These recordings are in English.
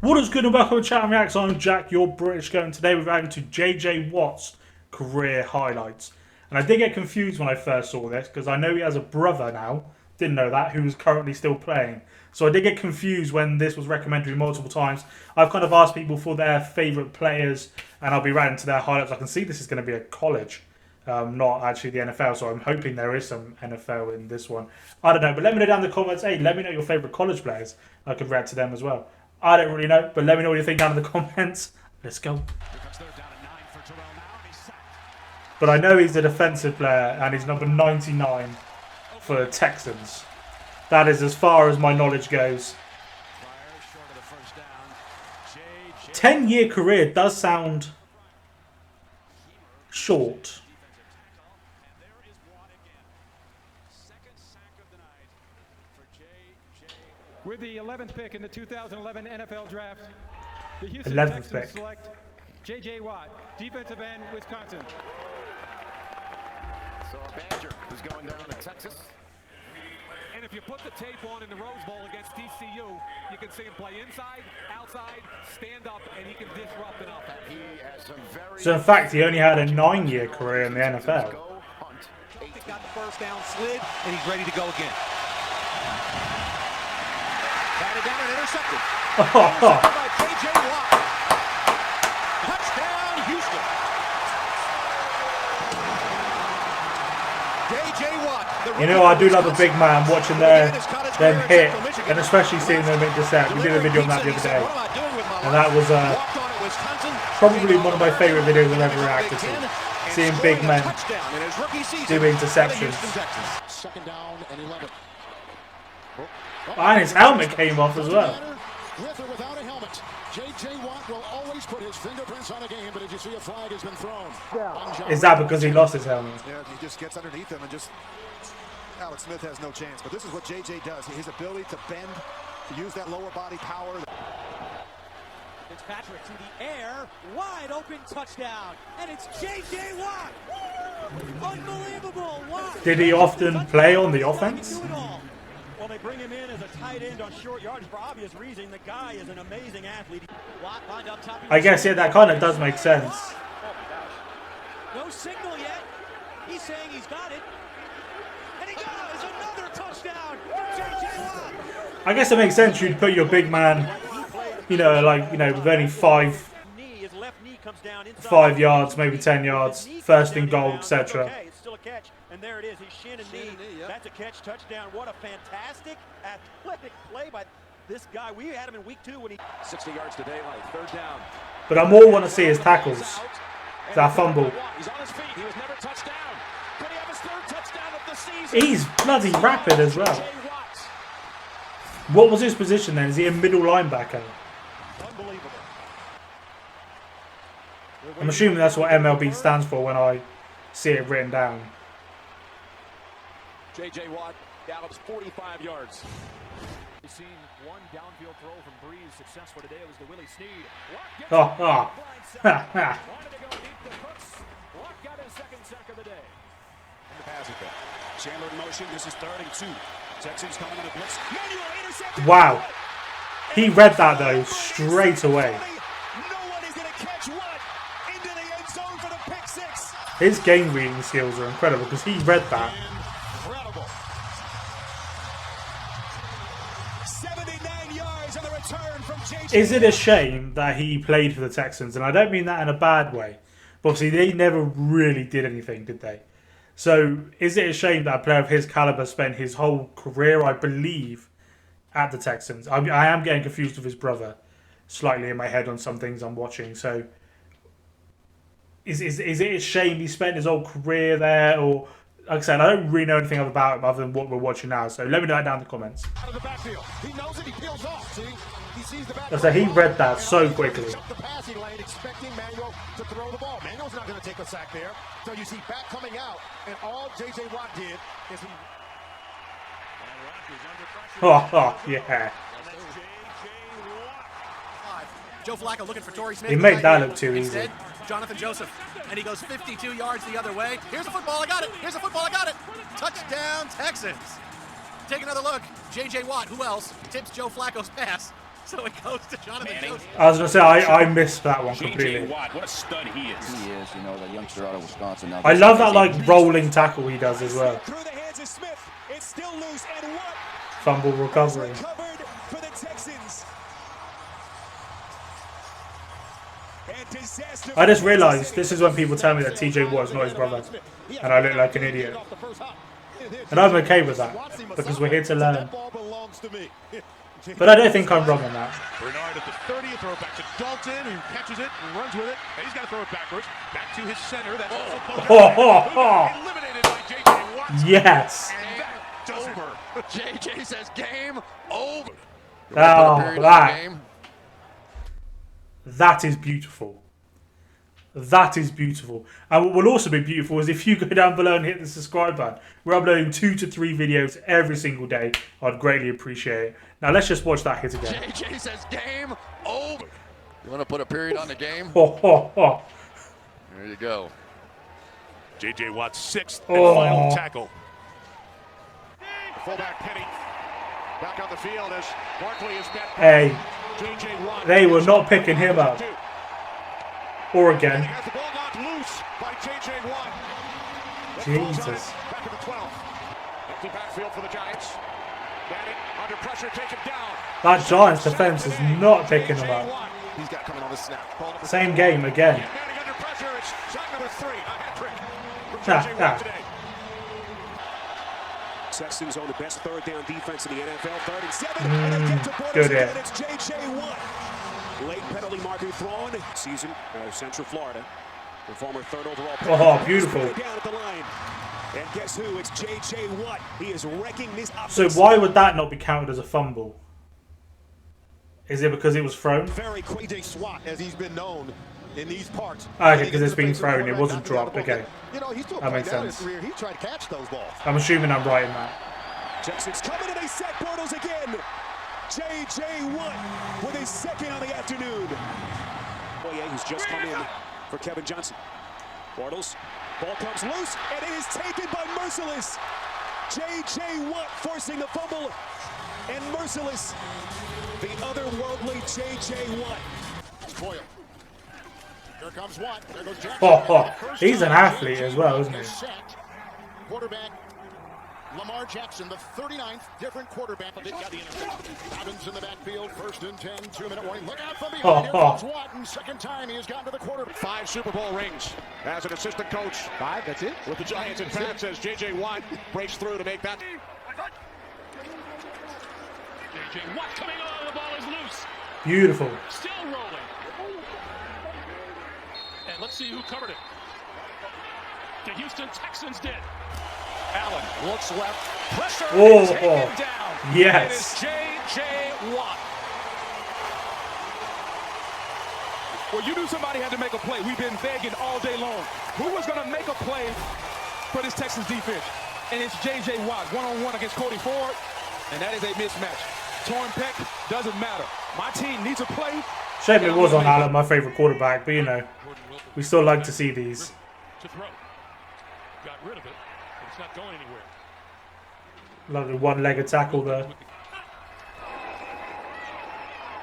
What is good and welcome to Chatwin Reacts. I'm Jack, your British goat, and today we're reacting to JJ Watt's career highlights. And I did get confused when I first saw this because I know he has a brother now, didn't know that, who's currently still playing. So I did get confused when this was recommended to me multiple times. I've kind of asked people for their favourite players and I'll be reacting to their highlights. I can see this is going to be a college, not actually the NFL, so I'm hoping there is some NFL in this one. I don't know, but let me know down in the comments. Hey, let me know your favourite college players. I could react to them as well. I don't really know, but let me know what you think down in the comments. Let's go. But I know he's a defensive player and he's number 99 for the Texans. That is as far as my knowledge goes. 10-year career does sound short. With the 11th pick in the 2011 NFL Draft, the Houston 11th Texans pick. select J.J. Watt, defensive end, Wisconsin. So a Badger who's going down to Texas. And if you put the tape on in the Rose Bowl against TCU, you can see him play inside, outside, stand up, and he can disrupt enough. He has some very So in fact, he only had a 9-year career in the NFL. Got the first down slid, and he's ready to go again. Batted down and intercepted. Intercepted by J.J. Watt. Touchdown, Houston. J.J. Watt. You know, I do love a big man watching them hit, and especially seeing them intercept. We did a video on that the other day, and that was probably one of my favourite videos I've ever reacted to. Seeing big men do interceptions. Second down and 11. And his helmet came off as well. With or without a helmet, J.J. Watt will always put his fingerprints on a game, but as you see, a flag has been thrown. Is that because he lost his helmet? Yeah, he just gets underneath him and just... Alex Smith has no chance, but this is what J.J. does. His ability to bend, to use that lower body power. Fitzpatrick to the air, wide open touchdown, and it's J.J. Watt. Unbelievable, Watt. Did he often play on the offense? Well, they bring him in as a tight end on short yardage for obvious reason. The guy is an amazing athlete. Watt lined up top. I guess, yeah, that kind of does make sense. No signal yet. He's saying he's got it. And he does! Another touchdown for J.J. Watt. I guess it makes sense you'd put your big man, you know, like, you know, with only 5 yards, maybe 10 yards, first and goal, etc. It's still a catch, and there it is. His shin and knee. That's a catch, touchdown. What a fantastic athletic play by this guy. We had him in week 2 when he 60 yards to daylight. Third down. But I more want to see his tackles. That fumble. He's on his feet. He was never touched down. Could he have his 3rd touchdown of the season? He's bloody rapid as well. What was his position then? Is he a middle linebacker? unbelievable. I'm assuming that's what MLB stands for when I see it written down. J.J. Watt gallops 45 yards. We've seen one downfield throw from Breeze successful today. It was the Willie Snead. Oh, oh. Wanted to go deep to Cooks. Watt got his 2nd sack of the day. The pass it back. Chandler in motion. This is 3rd and 2. Texans coming on a blitz. Manuel intercepted. Wow. He read that though straight away. No one is going to catch Watt into the end zone for the pick 6. His game reading skills are incredible because he read that. Incredible. 79 yards on the return from J.J. Is it a shame that he played for the Texans? And I don't mean that in a bad way. But obviously they never really did anything, did they? So is it a shame that a player of his caliber spent his whole career, I believe, at the Texans? I am getting confused with his brother slightly in my head on some things I'm watching. So is it a shame he spent his whole career there? Or, like I said, I don't really know anything about him other than what we're watching now. So let me know that down in the comments. Out of the backfield. He knows it. He peels off. See? He sees the back. So he read that so quickly. The passing lane, expecting Manuel to throw the ball. Manuel's not going to take a sack there. So you see back coming out, and all J.J. Watt did is he... Oh, yeah. Joe Flacco looking for Torrey Smith. He made that look too easy. Instead, Jonathan Joseph. And he goes 52 yards the other way. Here's a football, I got it. Here's a football, I got it. Touchdown, Texans. Take another look. J.J. Watt, who else? Tips Joe Flacco's pass. So it goes to Jonathan Joseph. I was going to say, I missed that one completely. J.J. Watt, what a stud he is. He is, you know, the youngster out of Wisconsin. Now, I love that like rolling tackle he does as well. Through the hands of Smith. It's still loose, and Watt Fumble recovery. recovered for the Texans. And disaster. I just realised this is when people tell me that TJ Watt is not his brother, and I look like an idiot. And I'm okay with that because we're here to learn. But I don't think I'm wrong on that. Bernard at the 30, throw it back to Dalton, who catches it and runs with it. And he's got to throw it backwards, back to his center. That's also eliminated by J.J. Watt. Yes. And that's over. JJ says game over. Oh, that is beautiful. That is beautiful. And what will also be beautiful is if you go down below and hit the subscribe button. We're uploading 2 to 3 videos every single day. I'd greatly appreciate it. Now let's just watch that hit again. JJ says game over. You want to put a period on the game? There you go. J.J. Watt's sixth and final tackle. The fullback Penny back on the field as Barkley is met. Hey, J.J. Watt. they were not picking him up. Or again. Has the ball knocked loose by J.J. Watt. Jesus. Back at the 12. Empty backfield for the Giants. Manning under pressure, take him down. That Giants defense is not picking him up. He's got coming on the snap. Same game again. Manning under pressure. It's shot number 3. A hat trick from J.J. Watt today. Texans own the best third down defense in the NFL. 3rd and 7. And they get to Bortles Good again. hit. It's J.J. Watt. Late penalty marker thrown. Season, Central Florida. The former 3rd overall pick. Oh, beautiful. Down at the line. And guess who? It's J.J. Watt. He is wrecking this So offense. why would that not be counted as a fumble? Is it because it was thrown? Very quick SWAT, as he's been known in these parts. Okay, because it's been thrown. It wasn't dropped. Okay. You know, he's still That makes playing down his sense. career. He tried to catch those balls. I'm assuming I'm right in that. Texans coming and they sack Bortles again. J.J. Watt with his 2nd on the afternoon. Boye, who's just come in for Kevin Johnson. Bortles, ball comes loose, and it is taken by Merciless. J.J. Watt forcing the fumble, and Merciless, the otherworldly J.J. Watt. Boyle. Here comes Watt. There goes Jackson. He's an athlete as well, isn't he? Quarterback Lamar Jackson, the 39th different quarterback. But they got the interception. Dobbins in the backfield. 1st and 10. 2-minute warning. Look out from behind. Here comes Watt. And 2nd time he has gotten to the quarterback. 5 Super Bowl rings as an assistant coach. 5, that's it? With the Giants. In fact, says J.J. Watt breaks through to make that. J.J. Watt coming on, the ball is loose. Beautiful. Still rolling. And let's see who covered it. The Houston Texans did. Allen looks left. Pressure. Take him down. Yes. It is J.J. Watt. Well, you knew somebody had to make a play. We've been begging all day long. Who was going to make a play for this Texans defense? And it's J.J. Watt, one-on-one against Cody Ford, and that is a mismatch. Torn pec, doesn't matter. My team needs a play. Shame it was on Allen, my favourite quarterback, but you know, we still like to see these. To throw. Got rid of it, but it's not going anywhere. Like the one-legged tackle there.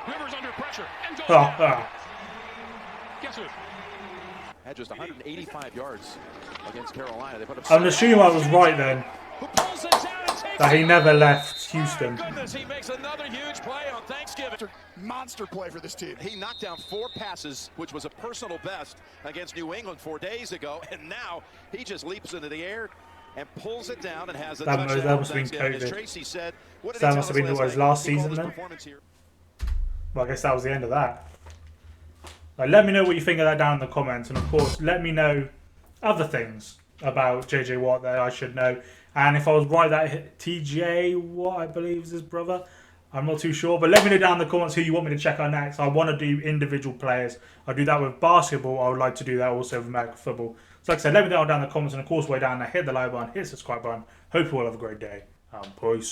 Rivers under pressure and goes down. Guess who? Had just 185 yards against Carolina. They put up I'm assuming I was right then. That he never left Houston. Goodness, he makes another huge play on Thanksgiving. Monster play for this team. He knocked down 4 passes, which was a personal best against New England 4 days ago, and now he just leaps into the air and pulls it down and has a touchdown. That must have been Thanksgiving. As COVID. Tracy said, what did So that he must tell have been us what, his night? last He called season his then? performance here. Well, I guess that was the end of that. Like, let me know what you think of that down in the comments, and of course, let me know other things about JJ Watt that I should know. And if I was right, that TJ Watt, I believe, is his brother. I'm not too sure, but let me know down in the comments who you want me to check out next. I want to do individual players. I do that with basketball. I would like to do that also with American football. So like I said, let me know down in the comments, and of course, way down there, hit the like button, hit the subscribe button. Hope you all have a great day. Peace.